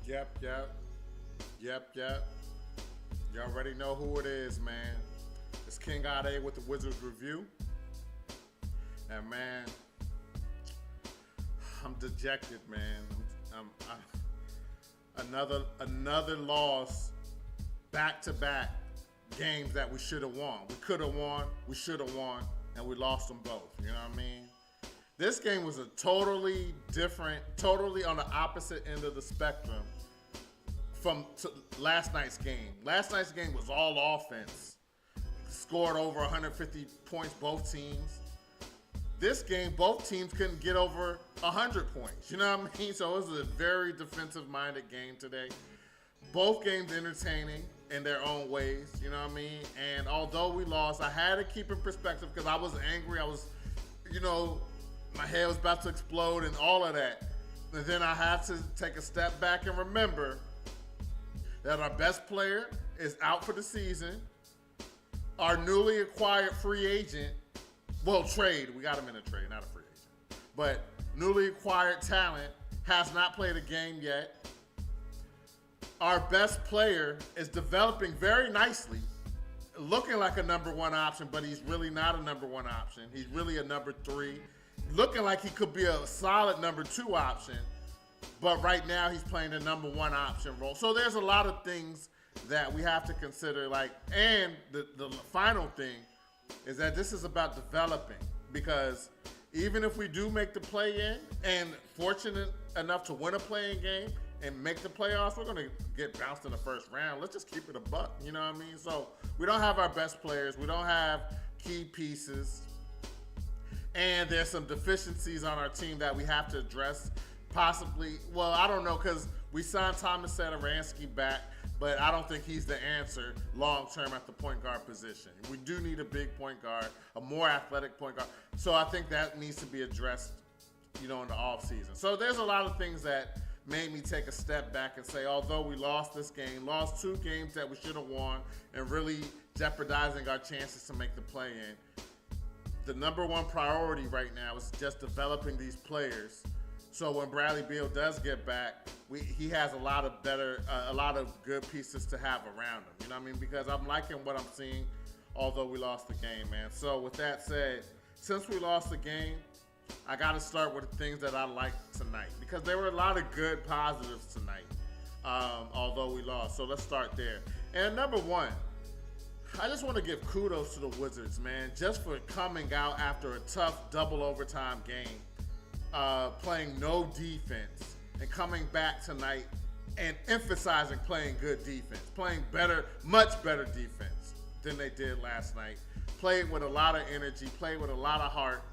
Yep, yep, yep. You already know who it is, man. It's King Ade with the Wizards Review. And man, I'm dejected, man. Another loss, back to back games that we should have won. We could have won, we should have won, and we lost them both. You know what I mean? This game was a totally different, totally on the opposite end of the spectrum from last night's game. Last night's game was all offense. Scored over 150 points, both teams. This game, both teams couldn't get over 100 points. You know what I mean? So it was a very defensive-minded game today. Both games entertaining in their own ways. You know what I mean? And although we lost, I had to keep in perspective because I was angry. I was, my head was about to explode and all of that. And then I had to take a step back and remember that our best player is out for the season. Our newly acquired free agent, trade. We got him in a trade, not a free agent. But newly acquired talent has not played a game yet. Our best player is developing very nicely, looking like a number one option, but he's really not a number one option. He's really a number three, looking like he could be a solid number two option, but right now he's playing the number one option role. So there's a lot of things that we have to consider, and the final thing is that this is about developing, because even if we do make the play-in and fortunate enough to win a play-in game and make the playoffs, we're going to get bounced in the first round. Let's just keep it a buck, you know what I mean? So we don't have our best players. We don't have key pieces. And there's some deficiencies on our team that we have to address. Possibly, I don't know, because we signed Thomas Satoransky back, but I don't think he's the answer long-term at the point guard position. We do need a big point guard, a more athletic point guard. So I think that needs to be addressed, in the offseason. So there's a lot of things that made me take a step back and say, although we lost this game, lost two games that we should have won, and really jeopardizing our chances to make the play-in, the number one priority right now is just developing these players. So when Bradley Beal does get back, he has a lot of good pieces to have around him. You know what I mean? Because I'm liking what I'm seeing, although we lost the game, man. So with that said, since we lost the game, I got to start with the things that I liked tonight, because there were a lot of good positives tonight, although we lost. So let's start there. And number one, I just want to give kudos to the Wizards, man, just for coming out after a tough double overtime game. Playing no defense and coming back tonight and emphasizing playing good defense, playing better, much better defense than they did last night. Played with a lot of energy, played with a lot of heart,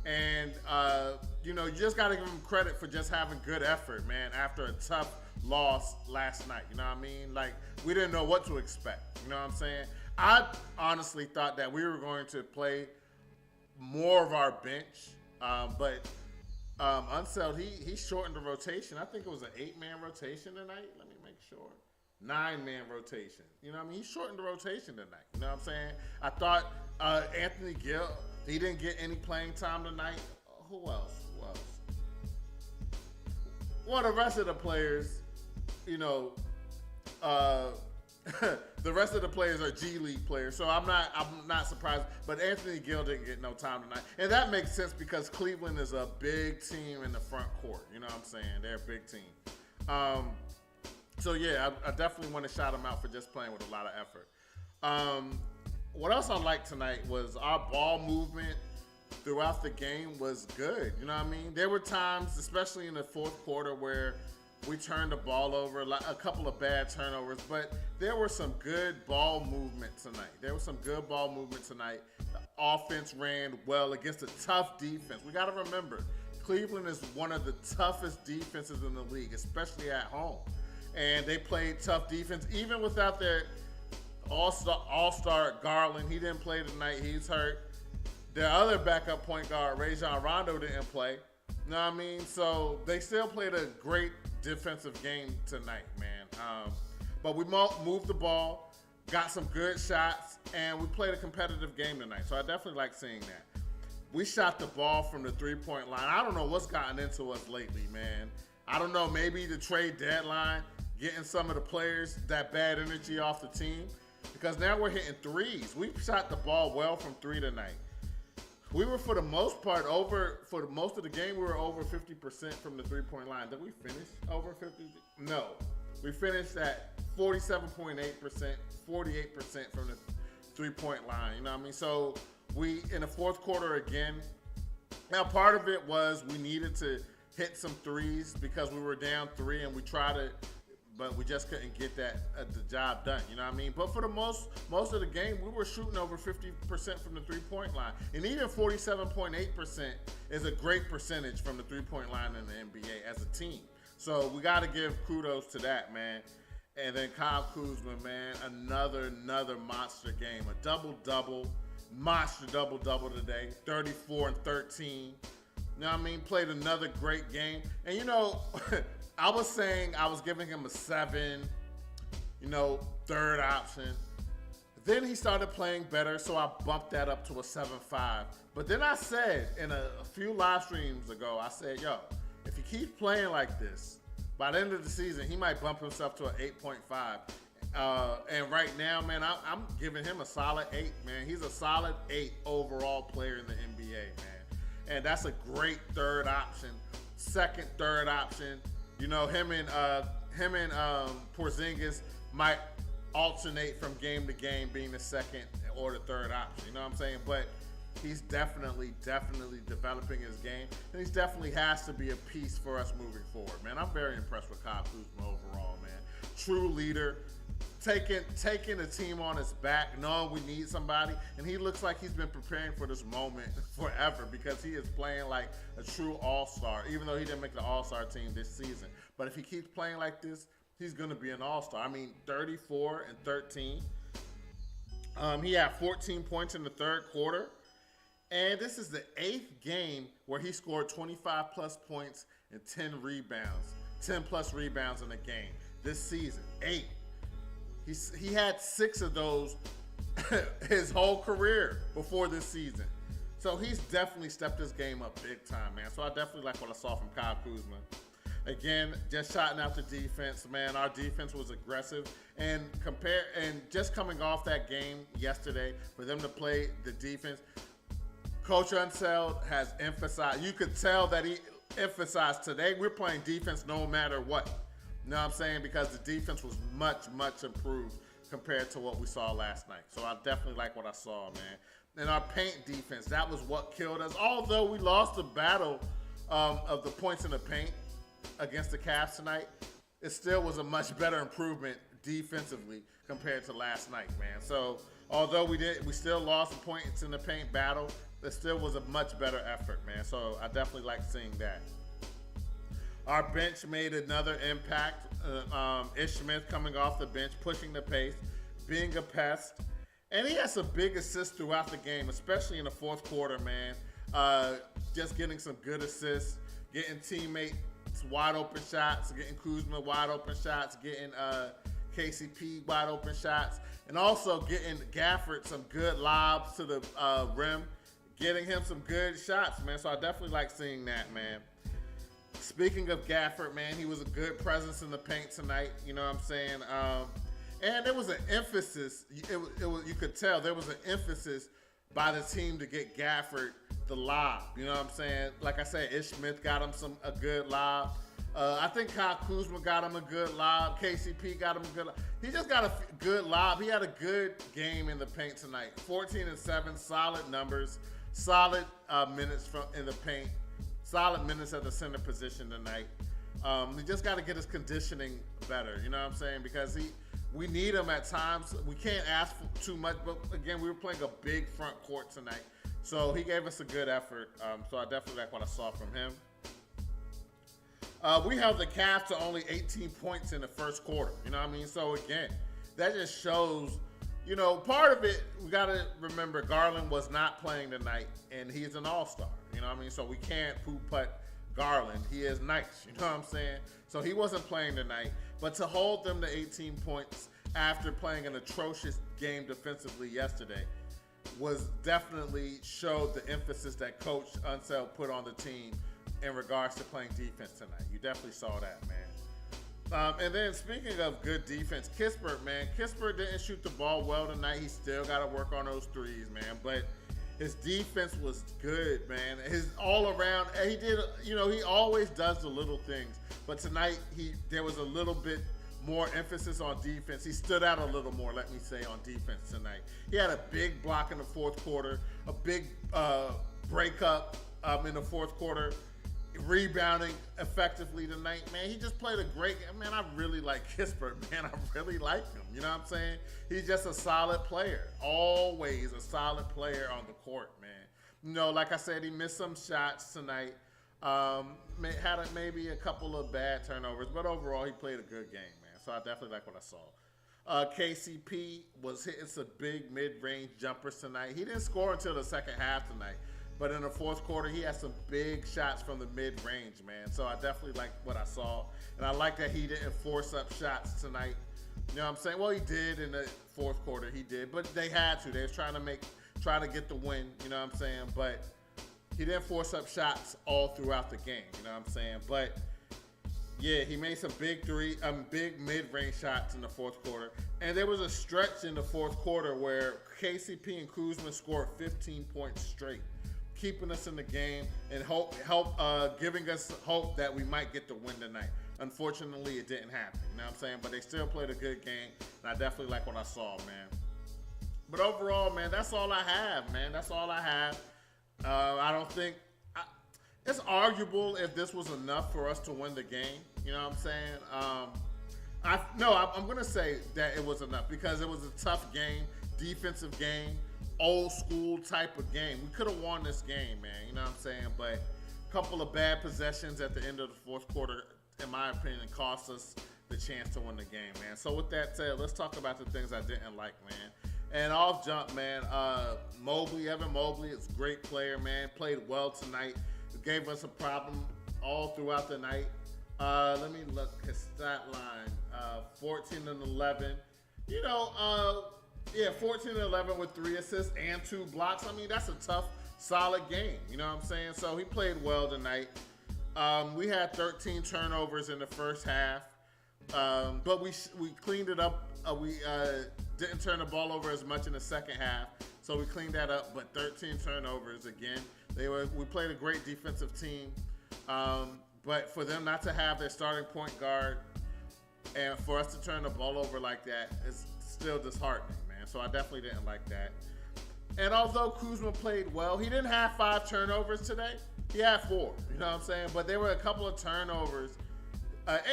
and you just got to give them credit for just having good effort, man, after a tough loss last night. You know what I mean? We didn't know what to expect. You know what I'm saying? I honestly thought that we were going to play more of our bench, but Unseld, he shortened the rotation. I think it was an 8-man rotation tonight. Let me make sure. 9-man rotation. You know what I mean? He shortened the rotation tonight. You know what I'm saying? I thought Anthony Gill, he didn't get any playing time tonight. Who else? Well, the rest of the players, the rest of the players are G League players, so I'm not surprised. But Anthony Gill didn't get no time tonight, and that makes sense because Cleveland is a big team in the front court. You know what I'm saying? They're a big team. So yeah, I definitely want to shout them out for just playing with a lot of effort. What else I liked tonight was our ball movement throughout the game was good. You know what I mean? There were times, especially in the fourth quarter, where we turned the ball over, a couple of bad turnovers, but there were some good ball movement tonight. The offense ran well against a tough defense. We got to remember, Cleveland is one of the toughest defenses in the league, especially at home. And they played tough defense, even without their all-star Garland. He didn't play tonight. He's hurt. Their other backup point guard, Rajon Rondo, didn't play. You know what I mean? So they still played a great defensive game tonight, man. But we moved the ball, got some good shots, and we played a competitive game tonight. So I definitely like seeing that. We shot the ball from the three-point line. I don't know what's gotten into us lately, man. I don't know, maybe the trade deadline, getting some of the players that bad energy off the team. Because now we're hitting threes. We shot the ball well from three tonight. We were, for the most part, for most of the game, we were over 50% from the three-point line. Did we finish over 50? No. We finished at 47.8%, 48% from the three-point line. You know what I mean? So we, in the fourth quarter again, now part of it was we needed to hit some threes because we were down three, and we tried to, but we just couldn't get the job done. You know what I mean? But for the most of the game, we were shooting over 50% from the three-point line. And even 47.8% is a great percentage from the three-point line in the NBA as a team. So we got to give kudos to that, man. And then Kyle Kuzma, man, another monster game. A double-double, monster double-double today. 34 and 13. You know what I mean? Played another great game. And, you know, I was saying I was giving him a 7, you know, third option. Then he started playing better, so I bumped that up to a 7.5. But then I said in a few live streams ago, I said, yo, if he keeps playing like this, by the end of the season, he might bump himself to an 8.5. And right now, man, I'm giving him a solid 8, man. He's a solid 8 overall player in the NBA, man. And that's a great third option, second, third option. You know, him and Porzingis might alternate from game to game, being the second or the third option. You know what I'm saying? But he's definitely developing his game, and he definitely has to be a piece for us moving forward, man. I'm very impressed with Kyle Kuzma overall, man. True leader, taking the team on his back, knowing we need somebody, and he looks like he's been preparing for this moment forever because he is playing like a true all-star, even though he didn't make the all-star team this season. But if he keeps playing like this, he's going to be an all-star. I mean, 34 and 13. He had 14 points in the third quarter. And this is the 8th game where he scored 25-plus points and 10 rebounds. 10-plus rebounds in a game this season. 8. He had 6 of those his whole career before this season. So he's definitely stepped his game up big time, man. So I definitely like what I saw from Kyle Kuzma. Again, just shouting out the defense, man. Our defense was aggressive, and just coming off that game yesterday, for them to play the defense, Coach Unseld has emphasized. You could tell that he emphasized today we're playing defense no matter what. You know what I'm saying? Because the defense was much improved compared to what we saw last night. So I definitely like what I saw, man. And our paint defense, that was what killed us. Although we lost the battle of the points in the paint against the Cavs tonight, it still was a much better improvement defensively compared to last night, man. So although we still lost the points in the paint battle, it still was a much better effort, man. So I definitely like seeing that. Our bench made another impact. Ish Smith coming off the bench, pushing the pace, being a pest. And he has some big assists throughout the game, especially in the fourth quarter, man. Just getting some good assists, getting teammates wide open shots, getting Kuzma wide open shots, getting KCP wide open shots, and also getting Gafford some good lobs to the rim, getting him some good shots, man. So I definitely like seeing that, man. Speaking of Gafford, man, he was a good presence in the paint tonight. You know what I'm saying? And there was an emphasis. You could tell there was an emphasis by the team to get Gafford the lob. You know what I'm saying? Like I said, Ish Smith got him a good lob. I think Kyle Kuzma got him a good lob. KCP got him a good lob. He just got a good lob. He had a good game in the paint tonight. 14 and 7, solid numbers, solid minutes in the paint. Solid minutes at the center position tonight. We just got to get his conditioning better, you know what I'm saying? Because we need him at times. We can't ask for too much, but again, we were playing a big front court tonight. So he gave us a good effort. So I definitely like what I saw from him. We held the Cavs to only 18 points in the first quarter, you know what I mean? So again, that just shows, you know, part of it, we got to remember Garland was not playing tonight, and he's an all-star. You know what I mean? So we can't poo-putt Garland. He is nice. You know what I'm saying? So he wasn't playing tonight. But to hold them to 18 points after playing an atrocious game defensively yesterday was definitely showed the emphasis that Coach Unseld put on the team in regards to playing defense tonight. You definitely saw that, man. And then speaking of good defense, Kispert, man. Kispert didn't shoot the ball well tonight. He still got to work on those threes, man. But his defense was good, man. His all around, he did, he always does the little things. But tonight, there was a little bit more emphasis on defense. He stood out a little more, let me say, on defense tonight. He had a big block in the fourth quarter, a big breakup in the fourth quarter, rebounding effectively tonight, man. He just played a great game. Man, I really like Kispert, man. I really like him. You know what I'm saying? He's just a solid player. Always a solid player on the court, man. Like I said, he missed some shots tonight. Had maybe a couple of bad turnovers, but overall, he played a good game, man. So I definitely like what I saw. KCP was hitting some big mid-range jumpers tonight. He didn't score until the second half tonight. But in the fourth quarter, he had some big shots from the mid-range, man. So I definitely like what I saw. And I like that he didn't force up shots tonight. You know what I'm saying? Well, he did in the fourth quarter. He did. But they had to. They was trying to get the win. You know what I'm saying? But he didn't force up shots all throughout the game. You know what I'm saying? But, yeah, he made some big mid-range shots in the fourth quarter. And there was a stretch in the fourth quarter where KCP and Kuzma scored 15 points straight, keeping us in the game and giving us hope that we might get the win tonight. Unfortunately, it didn't happen. You know what I'm saying? But they still played a good game, and I definitely like what I saw, man. But overall, man, that's all I have, man. That's all I have. I don't think it's arguable if this was enough for us to win the game. You know what I'm saying? I'm going to say that it was enough because it was a tough game, defensive game, old school type of game. We could have won this game, man. You know what I'm saying? But a couple of bad possessions at the end of the fourth quarter, in my opinion, cost us the chance to win the game, man. So with that said, let's talk about the things I didn't like, man. And off jump, man, Evan Mobley is a great player, man. Played well tonight. Gave us a problem all throughout the night. Let me look his stat line. 14 and 11. 14 and 11 with 3 assists and 2 blocks. I mean, that's a tough, solid game. You know what I'm saying? So he played well tonight. We had 13 turnovers in the first half, but we cleaned it up. We didn't turn the ball over as much in the second half, so we cleaned that up. But 13 turnovers again. We played a great defensive team, but for them not to have their starting point guard and for us to turn the ball over like that is still disheartening, man. So I definitely didn't like that. And although Kuzma played well, he didn't have 5 turnovers today. He had 4. You know what I'm saying? But there were a couple of turnovers, that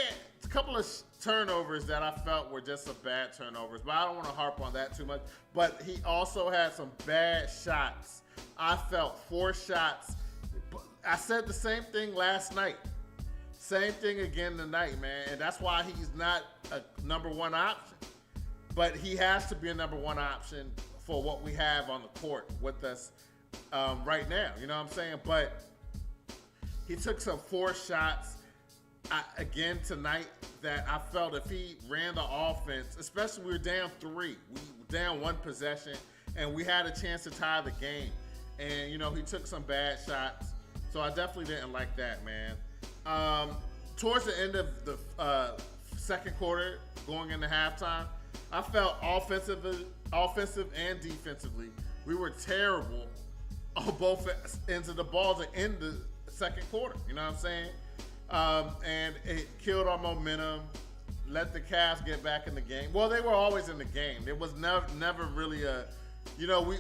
I felt were just some bad turnovers. But I don't want to harp on that too much. But he also had some bad shots. I felt 4 shots. I said the same thing last night. Same thing again tonight, man. And that's why he's not a number 1 option. But he has to be a number 1 option for what we have on the court with us right now. You know what I'm saying? But he took some 4 shots again tonight that I felt if he ran the offense, especially we were down 3. We were down 1 possession, and we had a chance to tie the game. And, he took some bad shots. So I definitely didn't like that, man. Towards the end of the second quarter, going into halftime, I felt offensive and defensively, we were terrible on both ends of the ball to end the second quarter. You know what I'm saying? And it killed our momentum, let the Cavs get back in the game. Well, they were always in the game. It was never really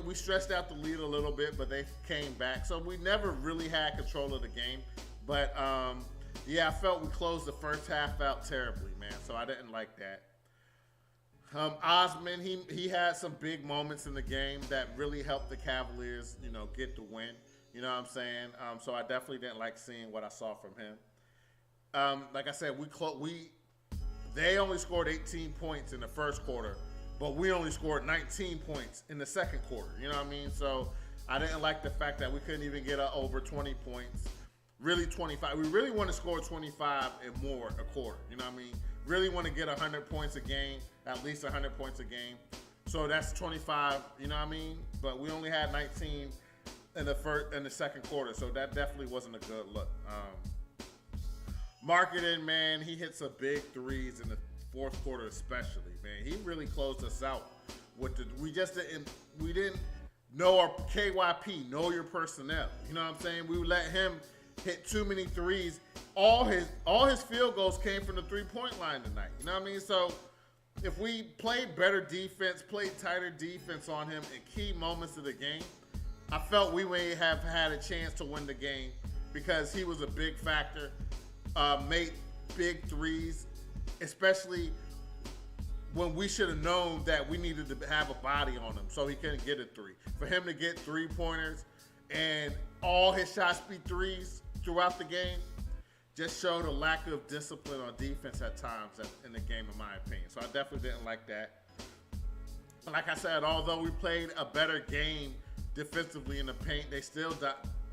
we stretched out the lead a little bit, but they came back. So we never really had control of the game. But, I felt we closed the first half out terribly, man. So I didn't like that. Osman, he had some big moments in the game that really helped the Cavaliers, get the win. You know what I'm saying? So I definitely didn't like seeing what I saw from him. Like I said, they only scored 18 points in the first quarter, but we only scored 19 points in the second quarter. You know what I mean? So I didn't like the fact that we couldn't even get over 20 points. Really 25. We really want to score 25 and more a quarter. You know what I mean? Really want to get 100 points a game, at least 100 points a game. So that's 25, you know what I mean? But we only had 19 in the second quarter. So that definitely wasn't a good look. Marketing, man, he hit some big threes in the fourth quarter, especially. Man, he really closed us out with the. We didn't know our KYP, know your personnel. You know what I'm saying? We would let him hit too many threes. All his field goals came from the 3-point line tonight. You know what I mean? So if we played better defense, played tighter defense on him in key moments of the game, I felt we may have had a chance to win the game because he was a big factor. Made big threes, especially when we should have known that we needed to have a body on him so he couldn't get a three. For him to get 3-pointers and all his shots be threes throughout the game just showed a lack of discipline on defense at times in the game, in my opinion. So I definitely didn't like that. But like I said, although we played a better game defensively in the paint, they still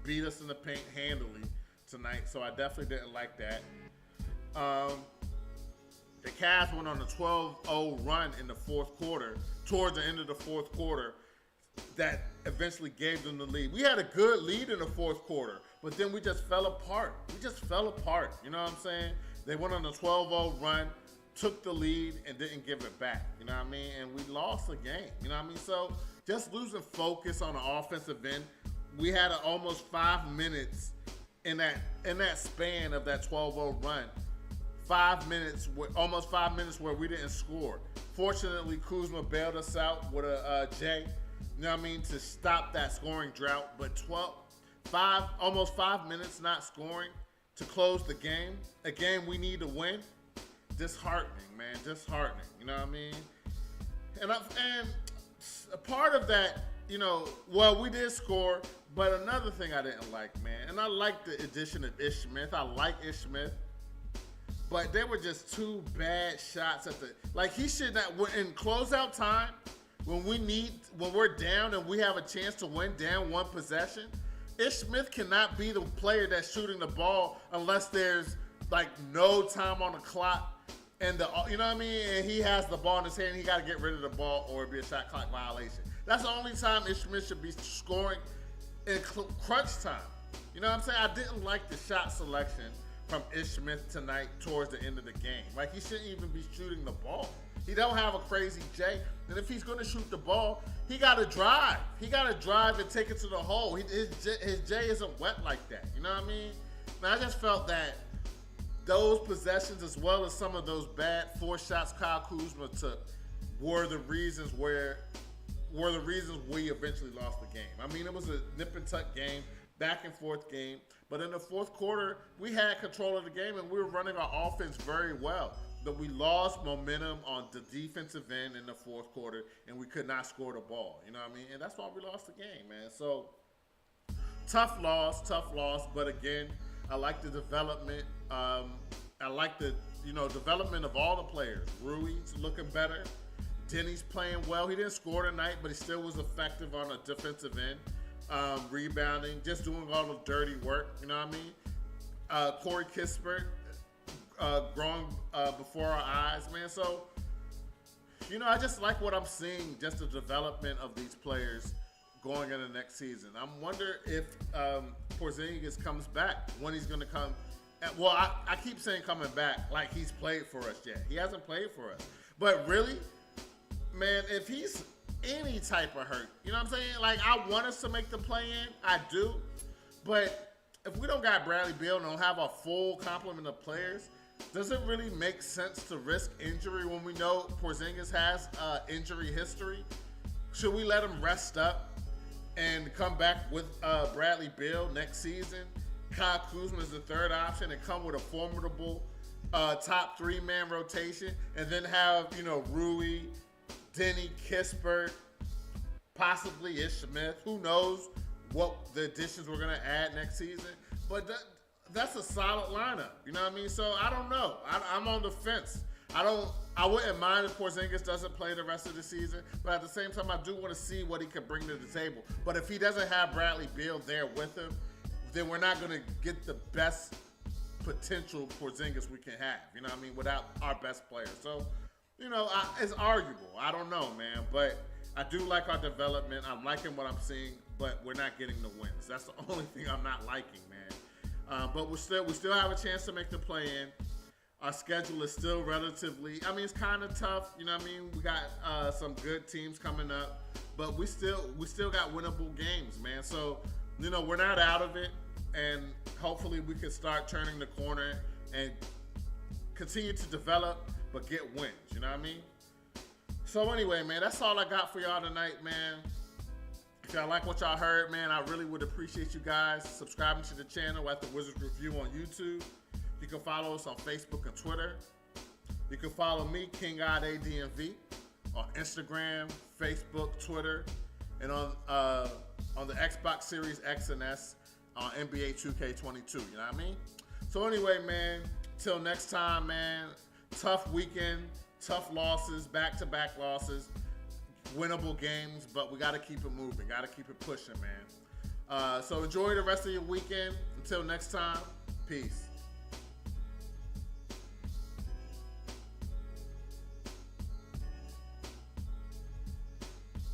beat us in the paint handily tonight. So I definitely didn't like that. The Cavs went on a 12-0 run in the fourth quarter, towards the end of the fourth quarter, that eventually gave them the lead. We had a good lead in the fourth quarter, but then we just fell apart. You know what I'm saying? They went on a 12-0 run, took the lead, and didn't give it back. You know what I mean? And we lost the game. You know what I mean? So just losing focus on the offensive end. We had almost 5 minutes in that span of that 12-0 run. 5 minutes, almost 5 minutes where we didn't score. Fortunately, Kuzma bailed us out with a J, you know what I mean, to stop that scoring drought. But almost 5 minutes not scoring to close the game, a game we need to win, disheartening, man, disheartening. You know what I mean? And a part of that, you know, well, we did score, but another thing I didn't like, man, and I like the addition of Ish Smith. I like Ish Smith. But there were just 2 bad shots he should not, in closeout time, when we're down and we have a chance to win down 1 possession, Ish Smith cannot be the player that's shooting the ball unless there's no time on the clock and you know what I mean? And he has the ball in his hand, he got to get rid of the ball or it'd be a shot clock violation. That's the only time Ish Smith should be scoring in crunch time. You know what I'm saying? I didn't like the shot selection from Ish Smith tonight towards the end of the game. He shouldn't even be shooting the ball. He don't have a crazy J. And if he's going to shoot the ball, he got to drive. He got to drive and take it to the hole. His J isn't wet like that. You know what I mean? And I just felt that those possessions, as well as some of those bad 4 shots Kyle Kuzma took, were the reasons we eventually lost the game. I mean, it was a nip and tuck game, back and forth game. But in the fourth quarter, we had control of the game and we were running our offense very well. But we lost momentum on the defensive end in the fourth quarter and we could not score the ball. You know what I mean? And that's why we lost the game, man. So tough loss. But again, I like the development. I like the development of all the players. Rui's looking better. Denny's playing well. He didn't score tonight, but he still was effective on a defensive end. Rebounding, just doing all the dirty work, you know what I mean? Corey Kispert growing before our eyes, man. So, I just like what I'm seeing, just the development of these players going into next season. I wonder if Porzingis comes back, when he's going to come. Well, I keep saying coming back like he's played for us yet. He hasn't played for us. But really, man, if he's any type of hurt, you know what I'm saying? I want us to make the play-in, I do, but if we don't got Bradley Beal and don't have a full complement of players, does it really make sense to risk injury when we know Porzingis has injury history? Should we let him rest up and come back with Bradley Beal next season? Kyle Kuzma is the third option and come with a formidable top 3-man rotation, and then have Rui, Denny, Kispert, possibly Ish Smith. Who knows what the additions we're going to add next season. But that's a solid lineup. You know what I mean? So I don't know. I'm on the fence. I wouldn't mind if Porzingis doesn't play the rest of the season. But at the same time, I do want to see what he can bring to the table. But if he doesn't have Bradley Beal there with him, then we're not going to get the best potential Porzingis we can have. You know what I mean? Without our best player. So, it's arguable. I don't know, man. But I do like our development. I'm liking what I'm seeing. but we're not getting the wins. That's the only thing I'm not liking, man. But we still have a chance to make the play-in. Our schedule is still relatively, I mean, it's kind of tough. You know what I mean? We got some good teams coming up, but we still got winnable games, man. So, you know, we're not out of it, and hopefully we can start turning the corner and continue to develop, but get wins. You know what I mean? So anyway, man, that's all I got for y'all tonight, man. If y'all like what y'all heard, man, I really would appreciate you guys subscribing to the channel at the Wizards Review on YouTube. You can follow us on Facebook and Twitter. You can follow me, King God ADMV, on Instagram, Facebook, Twitter, and on the Xbox Series X and S on NBA 2K22. You know what I mean? So anyway, man, till next time, man. Tough weekend, tough losses, back-to-back losses, winnable games, but we got to keep it moving, got to keep it pushing, man. So enjoy the rest of your weekend. Until next time, peace.